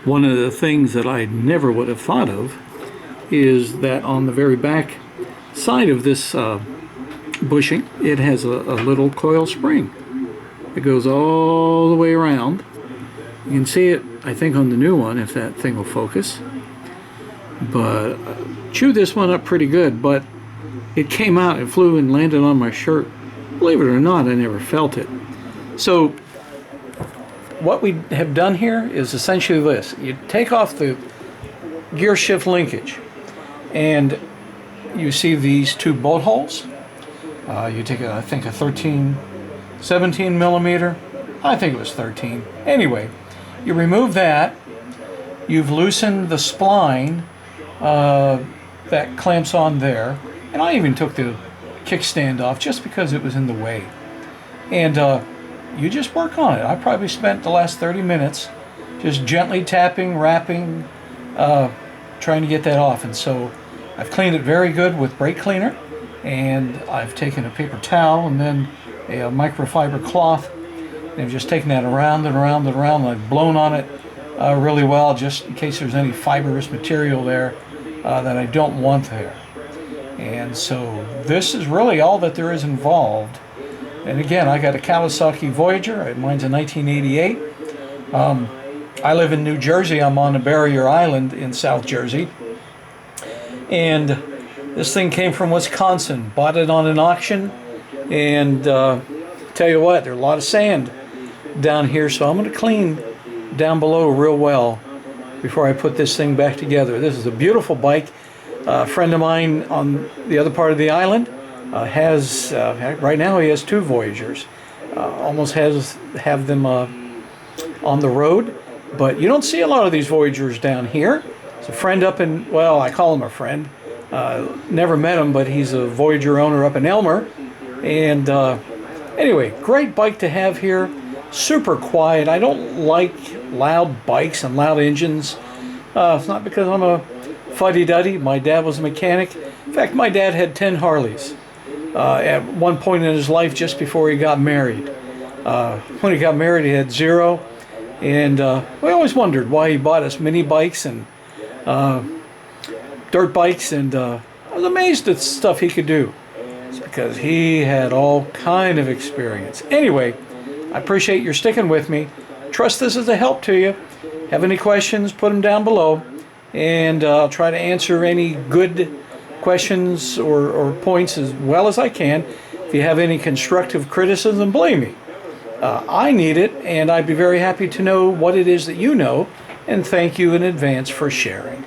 One of the things that I never would have thought of is that on the very back side of this bushing, it has a little coil spring. It goes all the way around. You can see it, I think, on the new one, if that thing will focus. But chewed this one up pretty good, but it came out, it flew and landed on my shirt. Believe it or not, I never felt it. So what we have done here is essentially this. You take off the gear shift linkage, and you see these two bolt holes. You take, I think, a 17 millimeter. I think it was 13. Anyway, you remove that. You've loosened the spline that clamps on there. And I even took the kickstand off just because it was in the way. And you just work on it. I probably spent the last 30 minutes just gently tapping, wrapping, trying to get that off. And so I've cleaned it very good with brake cleaner, and I've taken a paper towel and then a microfiber cloth, and I've just taken that around and around and around, and I've blown on it really well, just in case there's any fibrous material there that I don't want there. And so this is really all that there is involved. And again, I got a Kawasaki Voyager. Mine's a 1988. I live in New Jersey. I'm on a barrier island in South Jersey. And this thing came from Wisconsin. Bought it on an auction. And tell you what, there's a lot of sand down here. So I'm going to clean down below real well before I put this thing back together. This is a beautiful bike. A friend of mine on the other part of the island has, right now he has two Voyagers. Almost have them on the road, but you don't see a lot of these Voyagers down here. It's a friend up in, well, I call him a friend. Never met him, but he's a Voyager owner up in Elmer. And anyway, great bike to have here. Super quiet. I don't like loud bikes and loud engines. It's not because I'm a fuddy-duddy. My dad was a mechanic. In fact, my dad had 10 Harleys at one point in his life just before he got married. When he got married, he had 0. And we always wondered why he bought us mini bikes and dirt bikes. And I was amazed at the stuff he could do. It's because he had all kind of experience. Anyway, I appreciate your sticking with me. Trust this is a help to you. Have any questions, put them down below. And I'll try to answer any good questions or points as well as I can. If you have any constructive criticism, believe me, I need it, and I'd be very happy to know what it is that you know, and thank you in advance for sharing.